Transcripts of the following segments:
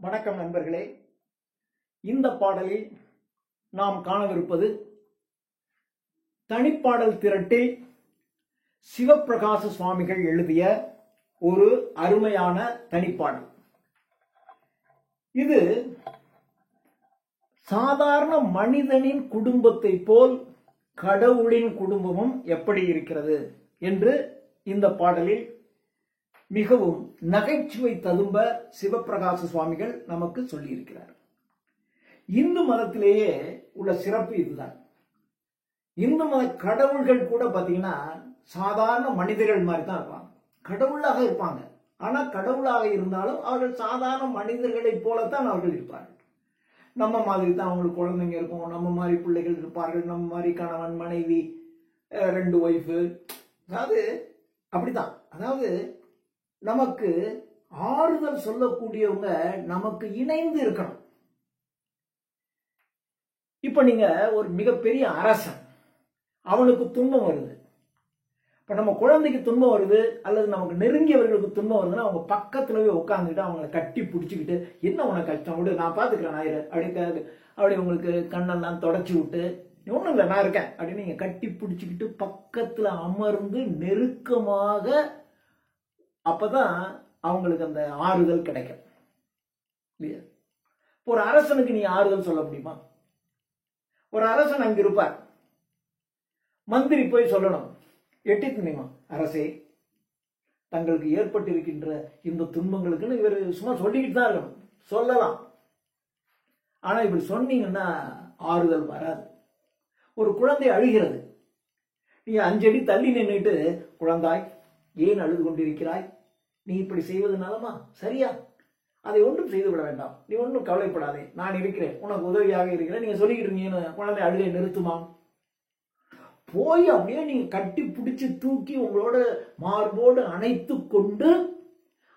வணக்கம் நண்பர்களே. இந்த பாடலில் நாம் காணவிருப்பது தனிப்பாடல் திரட்டில் சிவப்பிரகாச சுவாமிகள் எழுதிய ஒரு அருமையான தனிப்பாடல். இது சாதாரண மனிதனின் குடும்பத்தை போல் கடவுளின் குடும்பமும் எப்படி இருக்கிறது என்று இந்த பாடலில் மிகவும் நகைச்சுவை ததும்ப சிவப்பிரகாச சுவாமிகள் நமக்கு சொல்லியிருக்கிறார். இந்து மதத்திலேயே உள்ள சிறப்பு இதுதான். இந்து மத கடவுள்கள் கூட பாத்தீங்கன்னா சாதாரண மனிதர்கள் மாதிரி தான் இருப்பாங்க. கடவுளாக இருப்பாங்க. ஆனா கடவுளாக இருந்தாலும் அவர்கள் சாதாரண மனிதர்களைப் போலத்தான் அவர்கள் இருப்பார்கள். நம்ம மாதிரி தான் அவங்களுக்கு குழந்தைங்க இருக்கும், நம்ம மாதிரி பிள்ளைகள் இருப்பார்கள், நம்ம மாதிரி கணவன் மனைவி 2 ஒய்ஃபு, அதாவது அப்படிதான். அதாவது நமக்கு ஆறுதல் சொல்லக்கூடியவங்க நமக்கு இணைந்து இருக்கணும். இப்ப நீங்க ஒரு மிகப்பெரிய அரசன், அவனுக்கு துன்பம் வருது. இப்ப நம்ம குழந்தைக்கு துன்பம் வருது அல்லது நமக்கு நெருங்கியவர்களுக்கு துன்பம் வருதுன்னா அவங்க பக்கத்துலவே உட்காந்துக்கிட்டு அவங்களை கட்டி பிடிச்சிக்கிட்டு, என்ன உனக்கு கஷ்டம் விடு, நான் பாத்துக்கிறேன் ஞாயிறு அப்படி உங்களுக்கு கண்ணெல்லாம் தொடச்சி விட்டு, ஒண்ணும் இல்லை நான் இருக்கேன் அப்படின்னு நீங்க கட்டி பிடிச்சிக்கிட்டு பக்கத்துல அமர்ந்து நெருக்கமாக, அப்பதான் அவங்களுக்கு அந்த ஆறுதல் கிடைக்கும். இல்லையா? ஒரு அரசனுக்கு நீ ஆறுதல் சொல்ல முடியுமா? ஒரு அரசன் அங்க இருப்பார். மந்திரி போய் சொல்லணும், எட்டி துணிமா அரசே, தங்களுக்கு ஏற்பட்டிருக்கின்ற இந்த துன்பங்களுக்குன்னு இவர் சும்மா சொல்லிக்கிட்டு தான் இருக்கணும், சொல்லலாம். ஆனா இப்படி சொன்னீங்கன்னா ஆறுதல் வராது. ஒரு குழந்தை அழுகிறது, நீ 5 அடி தள்ளி நின்றுட்டு, குழந்தாய் ஏன் அழுது கொண்டிருக்கிறாய், நீ இப்படி செய்வதனாலமா சரியா, அதை ஒன்றும் செய்து விட வேண்டாம், நீ ஒன்றும் கவலைப்படாதே, நான் இருக்கிறேன், உனக்கு உதவியாக இருக்கிறேன், நீங்க சொல்லிக்கிட்டு இருக்கீங்க, குழந்தை அழுகை நிறுத்துமா? போய் அப்படியே நீங்க கட்டி பிடிச்சு தூக்கி உங்களோட மார்போடு அணைத்து கொண்டு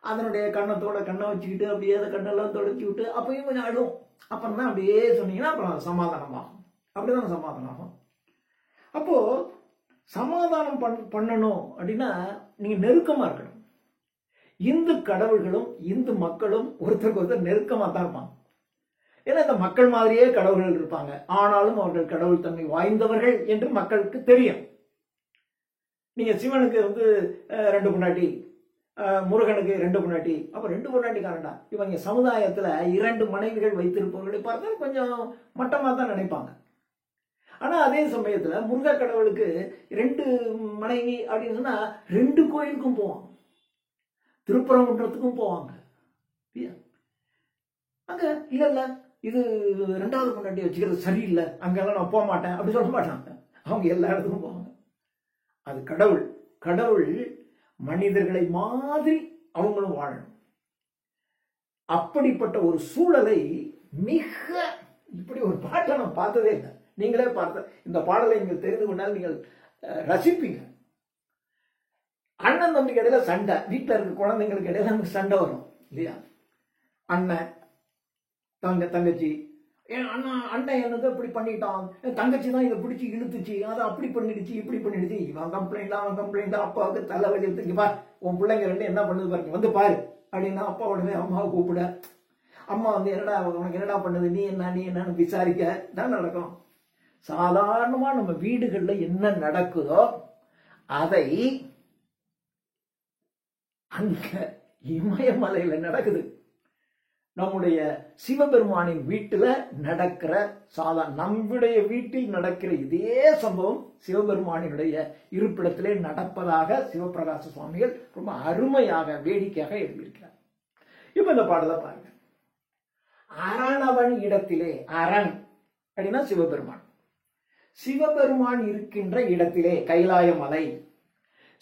அதனுடைய கண்ணத்தோட கண்ணை வச்சுக்கிட்டு அப்படியே அந்த கண்ணெல்லாம் தொடச்சி விட்டு அப்பயும் கொஞ்சம் அழும். அப்புறம் தான் அப்படியே சொன்னீங்கன்னா அப்புறம் சமாதானமாகும். அப்படிதான் சமாதானம் ஆகும். அப்போ சமாதானம் பண்ணணும் அப்படின்னா நீங்க நெருக்கமா இருக்கணும். இந்து கடவுள்களும் இந்து மக்களும் ஒருத்தருக்கு ஒருத்தர் நெருக்கமா தான் இருப்பாங்க. ஏன்னா இந்த மக்கள் மாதிரியே கடவுள்கள் இருப்பாங்க. ஆனாலும் அவர்கள் கடவுள் தன்மை வாய்ந்தவர்கள் என்று மக்களுக்கு தெரியும். நீங்க சிவனுக்கு 2 பொண்டாட்டி, முருகனுக்கு 2 பொண்டாட்டி, அப்ப 2 பொண்டாட்டி காரண்டா. இவங்க சமுதாயத்துல 2 மனைவிகள் வைத்திருப்பவர்களை பார்த்தா கொஞ்சம் மட்டமா தான் நினைப்பாங்க. ஆனா அதே சமயத்துல முருக கடவுளுக்கு 2 மனைவி அப்படின்னு சொன்னா 2 கோயிலுக்கும் போவாங்க, திருப்பரங்குன்றத்துக்கும் போவாங்க. அங்க இல்ல இது 2வது பொண்டாட்டி வச்சுக்கிறது சரியில்லை, அங்கெல்லாம் நான் போக மாட்டேன் அப்படி சொல்ல மாட்டாங்க. அவங்க எல்லா இடத்துக்கும் போவாங்க. அது கடவுள். கடவுள் மனிதர்களை மாதிரி அவங்களும் வாழணும். அப்படிப்பட்ட ஒரு சூழலை மிக இப்படி ஒரு பாட்டை நான் பார்த்ததே இல்லை. நீங்களே பார்த்த இந்த பாடலை நீங்கள் தெரிந்து கொண்டால் நீங்கள் ரசிப்பீங்க. அண்ணன் தம்பிக்கு இடையில சண்டை, வீட்டில் இருக்க குழந்தைங்களுக்கு இடையில நமக்கு சண்டை வரும் இல்லையா? அண்ணன் தங்கச்சி, அண்ணன் என்னது இப்படி பண்ணிட்டான், தங்கச்சி தான் இதை பிடிச்சி இழுத்துச்சு, அதை அப்படி பண்ணிடுச்சு இப்படி பண்ணிடுச்சு, இவன் கம்ப்ளைண்ட், அப்பாவுக்கு தலைவலி எடுத்துக்கு பார், உன் பிள்ளைங்க 2 என்ன பண்ணுது பாருங்க, வந்து பாரு அப்படின்னா அப்பா உடனே அம்மாவை கூப்பிட, அம்மா என்னடா உனக்கு என்னடா பண்ணுது, நீ என்னன்னு விசாரிக்க தான் நடக்கும். சாதாரணமா நம்ம வீடுகள்ல என்ன நடக்குதோ அதை அங்க இமயமலையில நடக்குது. நம்முடைய சிவபெருமானின் வீட்டுல நடக்கிற நம்முடைய வீட்டில் நடக்கிற இதே சம்பவம் சிவபெருமானினுடைய இருப்பிடத்திலே நடப்பதாக சிவப்பிரகாச சுவாமிகள் ரொம்ப அருமையாக வேடிக்கையாக எழுதியிருக்கிறார். இப்ப இந்த பாடலை பாருங்க. அரணவன் இடத்திலே, அரண் அப்படின்னா சிவபெருமான், சிவபெருமான் இருக்கின்ற இடத்திலே கைலாய மலை,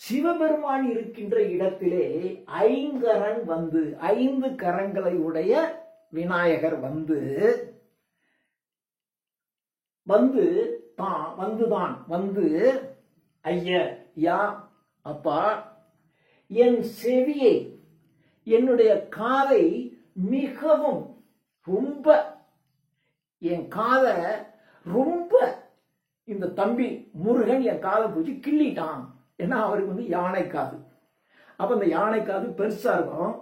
சிவபெருமான் இருக்கின்ற இடத்திலே ஐங்கரன் 5 கரங்களை உடைய விநாயகர் ஐய யா அப்பா, என் செவியை, என்னுடைய காதை மிகவும் ரொம்ப, என் காதை ரொம்ப இந்த தம்பி முருகன் என் காதை பிடிச்சி கிள்ளிட்டான். ஏன்னா அவருக்கு யானை காது, அப்ப அந்த யானை காது பெருசா இருக்கும்.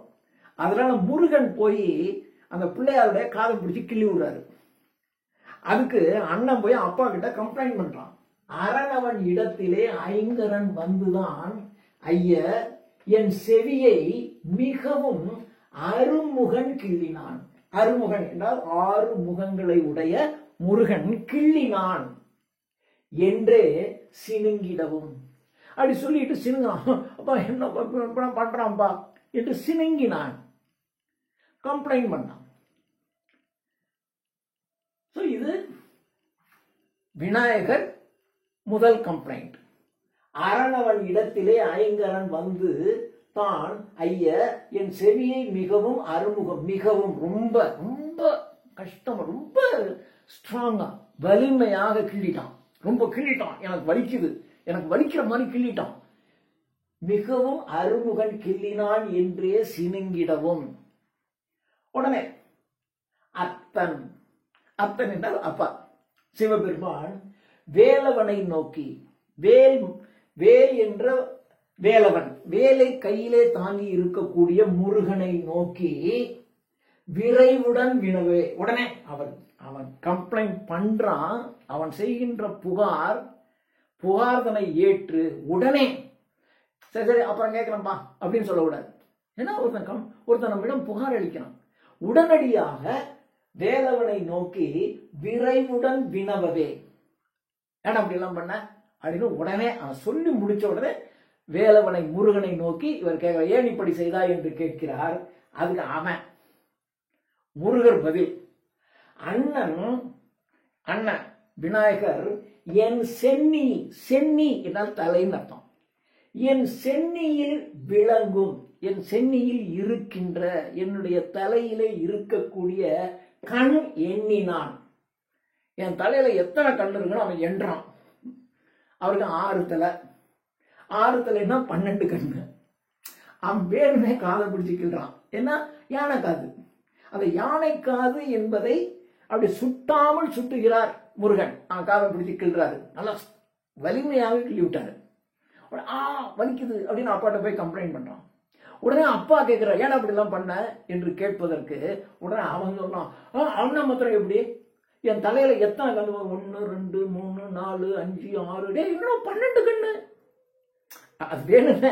அதனால முருகன் போய் அந்த பிள்ளையாருடைய காதை பிடிச்சி கிள்ளி விடுறாரு. அதுக்கு அண்ணன் போய் அப்பா கிட்ட கம்ப்ளைண்ட் பண்றான். அரணவன் இடத்திலே ஐங்கரன் வந்துதான் ஐய என் செவியை மிகவும் அருமுகன் கிள்ளினான். அருமுகன் என்றால் 6 முகங்களை உடைய முருகன் கிள்ளினான் என்றே சினுங்கிடவும். அப்படி சொல்லிட்டு சினுங்கான். அப்பா என்ன பண்றான்பா என்று சினுங்கினான், கம்ப்ளைண்ட் பண்ணான். இது விநாயகர் முதல் கம்ப்ளைண்ட். அரணவன் இடத்திலே ஐங்கரன் வந்து தான் ஐய என் செவியை மிகவும் அருமுகம், மிகவும் ரொம்ப ரொம்ப கஷ்டம், ரொம்ப ஸ்ட்ராங்கா வலிமையாக கிள்ளிட்டான். ரொம்ப கிள்ளிட்டான், எனக்கு வலிக்குது, எனக்கு வலிக்கிற மாதிரி கிள்ளிட்டான். மிகவும் அருமுகன் கிள்ளினான் என்றே சினுங்கிடவும். உடனே அத்தன், அத்தன் என்றால் அப்பா சிவபெருமான் வேலவனை நோக்கி, வேல் வேல் என்ற வேலவன், வேலை கையிலே தாங்கி இருக்கக்கூடிய முருகனை நோக்கி விரைவுடன் வினவே. உடனே அவன் கம்ப்ளைண்ட் பண்றான். அவன் செய்கின்ற புகார்தனை ஏற்று உடனே சரி சரி அப்புறம் கேட்கலாம்பா அப்படின்னு சொல்லக்கூடாது. ஏன்னா ஒருத்தன் நம்மிடம் புகார் அளிக்கிறான். உடனடியாக வேலவனை நோக்கி விரைவுடன் வினவவே. ஏன்னா அப்படி எல்லாம் பண்ண அப்படின்னு உடனே அவன் சொல்லி முடிச்ச உடனே வேலவனை முருகனை நோக்கி இவர் கேட்க, ஏன் இப்படி செய்தாய் என்று கேட்கிறார். அதுக்கு அவன் முருகர் பதில், அண்ணன் விநாயகர் என் சென்னி, சென்னி என்றால் தலைன்னு அர்த்தம், என் சென்னியில் விளங்கும், என் சென்னியில் இருக்கின்ற என்னுடைய தலையிலே இருக்கக்கூடிய கண் எண்ணினான். என் தலையில எத்தனை கண் இருக்குன்னு அவன் எண்றான். அவருக்கு 6 தலை, 6 தலைன்னா 12 கண்ணு. அவன் வேணுமே காதை பிடிச்சிக்கிறான். ஏன்னா யானை காது, அந்த யானை காது என்பதை அப்படி சுட்டாமல் சுட்டுகிறார் முருகன். அவன் காதை பிடிச்சி கிள்றாரு, நல்லா வலிமையாக கிள்ளி விட்டாரு. வலிக்குது அப்படின்னு அப்பாட்ட போய் கம்ப்ளைண்ட் பண்றான். உடனே அப்பா கேட்கிற, ஏன்னா அப்படி எல்லாம் பண்ண என்று கேட்பதற்கு உடனே அவன் சொன்னான், அண்ணன் மாத்திரம் எப்படி, என் தலையில எத்தனை கண்ணு, 1 2 3 4 5 6 இன்னும் 12 கண்ணு. அது வேணுமே,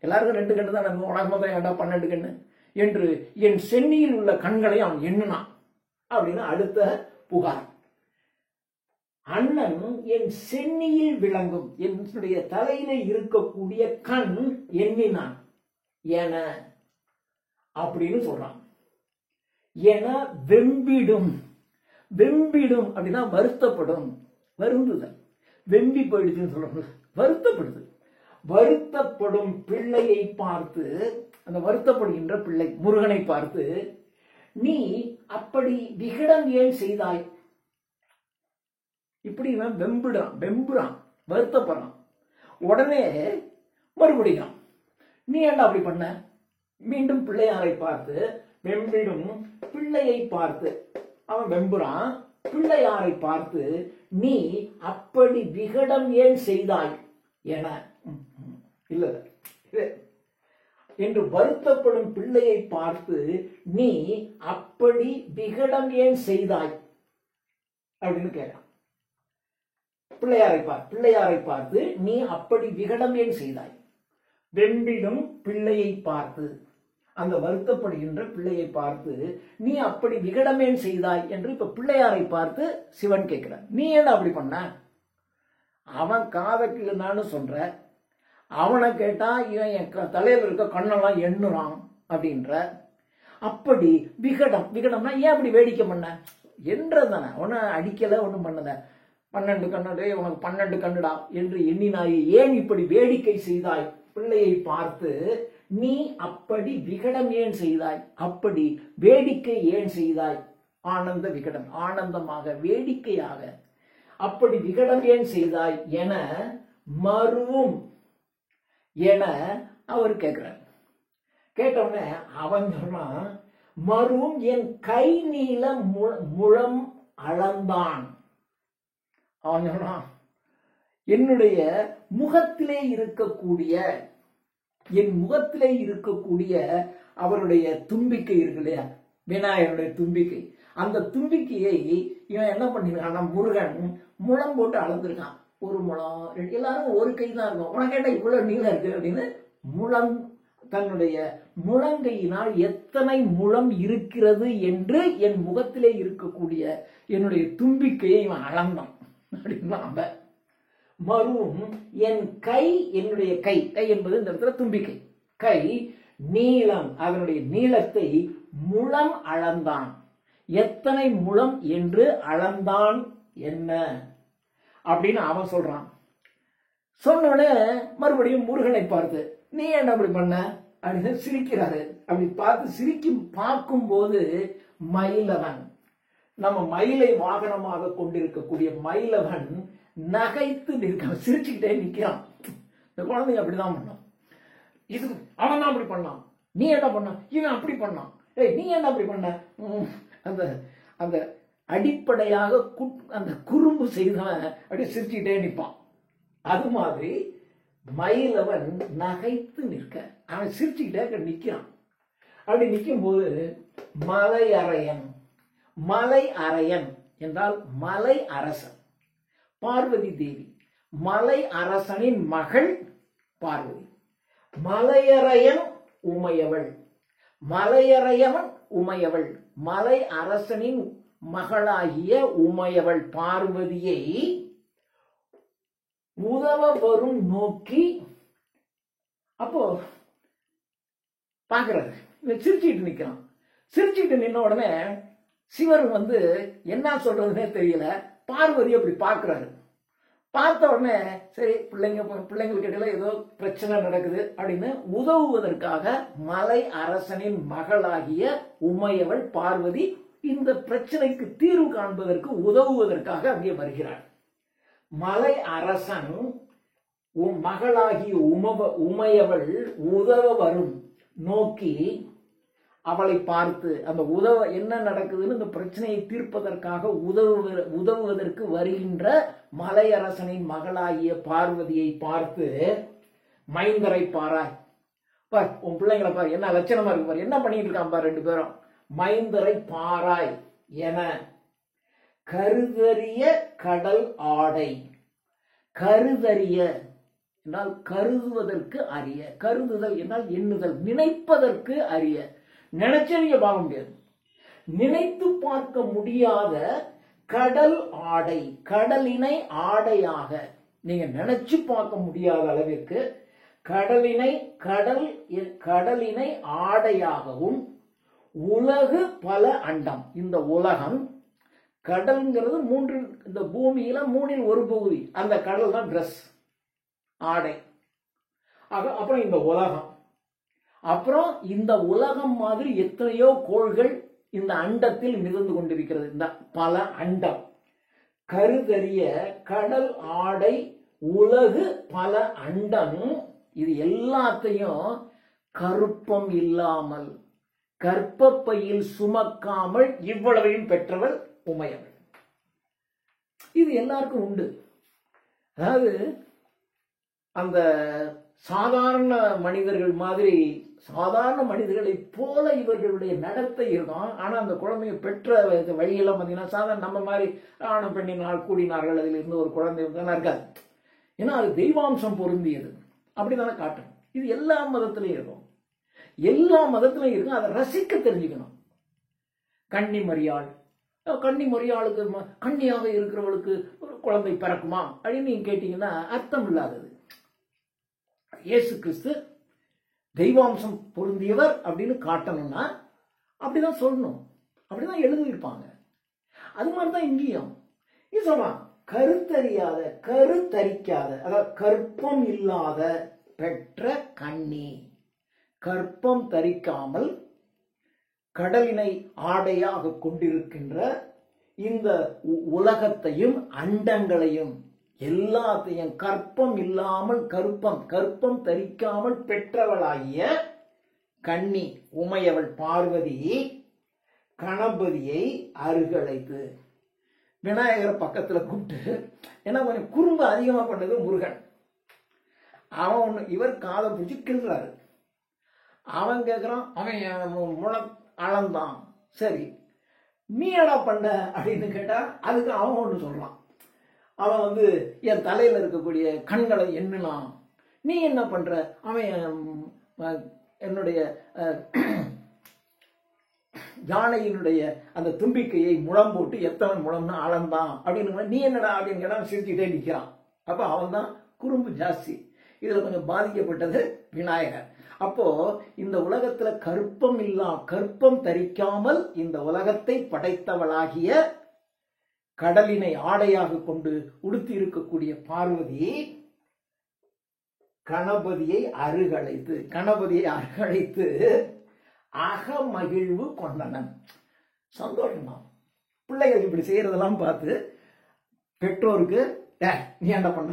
எல்லாருக்கும் 2 கண்ணு தான், உனக்கு மாத்திரம் ஏன்டா 12 கண்ணு என்று என் சென்னியில் உள்ள கண்களை அவன் எண்ணினான் அப்படின்னு அடுத்த புகார். அண்ணன் என் சென்னியில் விளங்கும், என்னுடைய தலையில இருக்கக்கூடிய கண் எண்ணினான் என அப்படின்னு சொல்றான். என வெம்பிடும், வெம்பிடும் அப்படின்னா வருத்தப்படும், வருந்துதல், வெம்பி போயிடுச்சுன்னு சொல்றாங்க, வருத்தப்படுது. வருத்தப்படும் பிள்ளையை பார்த்து, அந்த வருத்தப்படுகின்ற பிள்ளை முருகனை பார்த்து, நீ அப்படி விகடம் ஏன் செய்தாய்? இப்படி இவன் வெம்புறான், வருத்தப்படுறான். உடனே மறுபடியும் நீ ஏன்டா அப்படி பண்ண? மீண்டும் பிள்ளையாரை பார்த்து, வெம்பிடும் பிள்ளையை பார்த்து அவன் வெம்புறான். பிள்ளையாரை பார்த்து நீ அப்படி விகடம் ஏன் செய்தாய் என, இல்ல என்று வருத்தப்படும் பிள்ளையை பார்த்து நீ அப்படி விகடம் ஏன் செய்தாய் அப்படின்னு கேட்டான். பிள்ளையாரை பார்த்து நீ அப்படி விகடம் ஏன் செய்தாய். வெம்பிடும் பிள்ளையை பார்த்து, அந்த வருத்தப்படுகின்ற பிள்ளையை பார்த்து நீ அப்படி விகடமேன் செய்தாய் என்று இப்ப பிள்ளையாரை பார்த்து சிவன் கேட்கிறார். நீ ஏன் அப்படி பண்ண? அவன் காதக்கில்லைன்னு சொல்ற, அவனை கேட்டா இவன் என் தலையில இருக்க கண்ணெல்லாம் எண்ணுறான் அப்படின்ற. அப்படி விகடம்னா ஏன் அப்படி வேடிக்கை பண்ண என்றதானே, உன்னை அடிக்கல, ஒன்றும் பண்ணல, 12 கண்ணுடே உனக்கு 12 கண்ணுடா என்று எண்ணினாயே, ஏன் இப்படி வேடிக்கை செய்தாய்? பிள்ளையை பார்த்து நீ அப்படி விகடம் ஏன் செய்தாய், அப்படி வேடிக்கை ஏன் செய்தாய்? ஆனந்த விகடம், ஆனந்தமாக வேடிக்கையாக அப்படி விகடம் ஏன் செய்தாய் என மருவும் என அவர் கேட்கிறார். கேட்டவுடனே அவன் சொன்னான், மருவும் என் கை நீள முழம் அளந்தான். அவன் சொன்னான், என்னுடைய முகத்திலே இருக்கக்கூடிய, என் முகத்திலே இருக்கக்கூடிய அவருடைய தும்பிக்கை இருக்கு இல்லையா, விநாயகருடைய தும்பிக்கை. அந்த தும்பிக்கையை இவன் என்ன பண்ணிருக்கான், முருகன் முழம் போட்டு அளந்திருக்கான். ஒரு முழம், எல்லாரும் ஒரு கை தான் இருக்கும். உனக்கு கேட்டா இவ்வளவு நீளம் இருக்கு அப்படின்னு முழம், தன்னுடைய முழங்கையினால் எத்தனை முழம் இருக்கிறது என்று என் முகத்திலே இருக்கக்கூடிய என்னுடைய தும்பிக்கையை இவன் அளந்தான் அப்படின்னா. மறுவும் என் கை, என்னுடைய கை, கை என்பது இந்த இடத்துல தும்பிக்கை, கை நீளம், அதனுடைய நீளத்தை முழம் அளந்தான். எத்தனை முழம் என்று அளந்தான் என்ன அப்படின்னு அவன் சொல்றான். சொன்னோடனே மறுபடியும் முருகனை பார்த்து, நீ என்ன அப்படி பண்ண அப்படின்னு சிரிக்கிறாரு. அப்படி பார்த்து பார்க்கும் போது மயிலவன், நம்ம மயிலை வாகனமாக கொண்டிருக்கக்கூடிய மயிலவன் நகைத்து நிற்கிறான், சிரிச்சுக்கிட்டே நிற்கிறான். இந்த குழந்தைங்க அப்படிதான் பண்ணான். இது அவன் தான் அப்படி பண்ணான், நீ என்ன பண்ண, இவன் அப்படி பண்ணான், ஏய் நீ என்ன அப்படி பண்ண, அந்த அந்த அடிப்படையாக அந்த குறும்பு செய்தவன் அப்படி சிரிச்சுக்கிட்டே நிற்பான். அது மாதிரி மயிலவன் நகைத்து நிற்க, அவன் சிரிச்சுக்கிட்டே நிற்கிறான். அப்படி நிற்கும் போது மலை அரையன், மலை அரையன் என்றால் மலை அரசன் பார்வதி தேவி, மலை அரசனின் மகள் பார்வதி. மலையரையன் உமையவள், மலையரையவன் உமையவள், மலை அரசனின் மகளாகிய உமையவள் பார்வதியை உதவ வரும் நோக்கி அப்போ பாக்குறாரு. சிரிச்சுட்டு நிக்கிறான். சிரிச்சுட்டு நின்ன உடனே சிவர் என்ன சொல்றதுன்னே தெரியல. பார்வதி அப்படி பாக்குறாரு. பார்த்த உடனே சரி, பிள்ளைங்களுக்கு இடையில ஏதோ பிரச்சனை நடக்குது அப்படின்னு உதவுவதற்காக மலை அரசனின் மகளாகிய உமையவள் பார்வதி இந்த பிரச்சனைக்கு தீர்வு காண்பதற்கு உதவுவதற்காக அங்கே வருகிறாள். மலை அரசன் மகளாகிய உமையவள் உதவ வரும் நோக்கி அவளை பார்த்து, அந்த உதவ என்ன நடக்குதுன்னு இந்த பிரச்சனையை தீர்ப்பதற்காக உதவுவதற்கு வருகின்ற மலையரசனின் மகளாகிய பார்வதியை பார்த்து, மைந்தரை பாராய் பார், உன் பிள்ளைங்களை பார், என்ன லட்சணமா இருக்கு பார், என்ன பண்ணிட்டு இருக்கான் பார் ரெண்டு பேரும், மைந்தரை பாராய் என கருதறிய கடல் ஆடை. கருதறிய என்றால் கருதுவதற்கு அறிய, கருதுதல் என்றால் எண்ணுதல், நினைப்பதற்கு அறிய. நினைச்சே நீங்க பார்க்க முடியாது, நினைத்து பார்க்க முடியாத கடல் ஆடை, கடலினை ஆடையாக நீங்க நினைச்சு பார்க்க முடியாத அளவிற்கு கடலினை ஆடையாகவும், உலகு பல அண்டம், இந்த உலகம், கடல்ங்கிறது மூன்று, இந்த பூமியில மூணில் ஒரு பகுதி, அந்த கடல் தான் டிரெஸ் ஆடை. அப்புறம் இந்த உலகம், அப்புறம் இந்த உலகம் மாதிரி எத்தனையோ கோள்கள் இந்த அண்டத்தில் மிதந்து கொண்டிருக்கிறது, இந்த பல அண்டம். கருதறிய கடல் ஆடை உலகு பல அண்டம், இது எல்லாத்தையும் கருப்பம் இல்லாமல் கற்பப்பையில் சுமக்காமல் இவ்வளவையும் பெற்றவள் உமையவள். இது எல்லாருக்கும் உண்டு. அதாவது அந்த சாதாரண மனிதர்கள் மாதிரி, சாதாரண மனிதர்களை போல இவர்களுடைய நடத்தை இருக்கும். ஆனா அந்த குழந்தைய பெற்ற வழியெல்லாம் பார்த்தீங்கன்னா சாதாரண நம்ம மாதிரி ஆணும் பெண்ணினால் கூடினார்கள், அதில் இருந்து ஒரு குழந்தை இருக்காது. ஏன்னா அது தெய்வாம்சம் பொருந்தியது, அப்படித்தானே காட்டணும். இது எல்லா மதத்திலையும் இருக்கும், எல்லா மதத்திலையும் இருக்கும். அதை ரசிக்க தெரிஞ்சுக்கணும். கன்னிமரியாள், கன்னிமரியாளுக்கு கன்னியாக இருக்கிறவளுக்கு ஒரு குழந்தை பிறக்குமா அப்படின்னு நீங்க கேட்டீங்கன்னா அர்த்தம் இல்லாதது. இயேசு கிறிஸ்து தெய்வாம்சம் பொருந்தியவர் அப்படின்னு காட்டணும்னா அப்படிதான் சொல்லணும், அப்படிதான் எழுதியிருப்பாங்க. அது மாதிரிதான் இங்கேயும் இது சொல்றான். கருத்தறியாத, கருத்தரிக்காத, அதாவது கற்பம் இல்லாத பெற்ற கன்னி, கற்பம் தரிக்காமல் கடலினை ஆடையாக கொண்டிருக்கின்ற இந்த உலகத்தையும் அண்டங்களையும் எல்லாத்தையும் கற்பம் இல்லாமல் கற்பம் தரிக்காமல் பெற்றவளாகிய கன்னி உமையவள் பார்வதி கணபதியை அருகழைத்து, விநாயகரை பக்கத்துல கூப்பிட்டு, ஏன்னா கொஞ்சம் குறும்பு அதிகமா பண்ணது முருகன். அவன் இவர் காதை பிடிச்சி கிள்றாரு. அவன் கேட்கிறான், அவன் முள அளந்தான், சரி, நீ என்ன பண்ண அப்படின்னு கேட்டா அதுக்கு அவன் ஒன்று சொல்றான். அவன் வந்து என் தலையில இருக்கக்கூடிய கண்களை எண்ணலாம். நீ என்ன பண்ற? அவன் என்னுடைய யானையினுடைய அந்த தும்பிக்கையை முழம் போட்டு எத்தனை முழம்னு அளந்தான் அப்படின்னு. நீ என்னடா அப்படின்னு கேட்டா சிரிச்சுக்கிட்டே நிற்கிறான். அப்ப அவன் தான் குறும்பு ஜாஸ்தி. இதுல கொஞ்சம் பாதிக்கப்பட்டது விநாயகர். அப்போ இந்த உலகத்துல கற்பம் தரிக்காமல் இந்த உலகத்தை படைத்தவளாகிய கடலினை ஆடையாக கொண்டு உடுத்தி இருக்கக்கூடிய பார்வதி கணபதியை அருகழைத்து அகமகிழ்வு கொண்டனன். சந்தோஷமா பிள்ளைகள் இப்படி செய்யறதெல்லாம் பார்த்து பெற்றோருக்கு நீ என்ன பண்ண,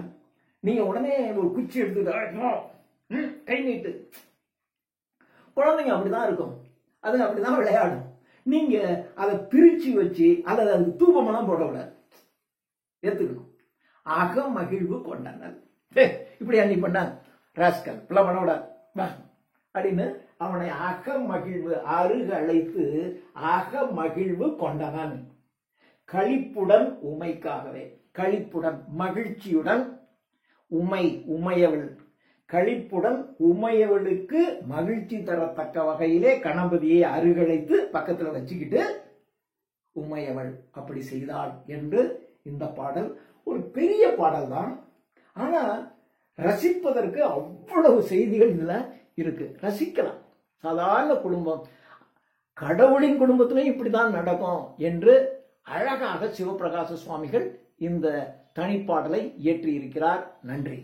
நீங்க உடனே ஒரு குச்சி எடுத்து கை நீட்டு. குழந்தைங்க அப்படிதான் இருக்கும், அது அப்படிதான் விளையாடும். நீங்க அதை பிரிச்சு வச்சு அல்லது அதுக்கு தூபமெல்லாம் போடக்கூடாது, ஏத்துக்கணும். அகமகிழ்வு கொண்டனன். இப்படி அன்னி பண்ண ராஸ்கல் பிள்ளை பண்ணக்கூடாது அப்படின்னு அவனை அகமகிழ்வு அருகழைத்து அகமகிழ்வு கொண்டவன். களிப்புடன் உமைக்காகவே, களிப்புடன் மகிழ்ச்சியுடன் உமையவள் களிப்புடன் உமையவளுக்கு மகிழ்ச்சி தரத்தக்க வகையிலே கணபதியை அருகழைத்து பக்கத்துல வச்சுக்கிட்டு உமையவள் அப்படி செய்தாள் என்று இந்த பாடல் ஒரு பெரிய பாடல் தான். ஆனா ரசிப்பதற்கு அவ்வளவு செய்திகள் இதுல இருக்கு. ரசிக்கலாம். சாதாரண குடும்பம், கடவுளின் குடும்பத்திலும் இப்படிதான் நடக்கும் என்று அழகாக சிவபிரகாச சுவாமிகள் இந்த தனிப்பாடலை இயற்றி இருக்கிறார். நன்றி.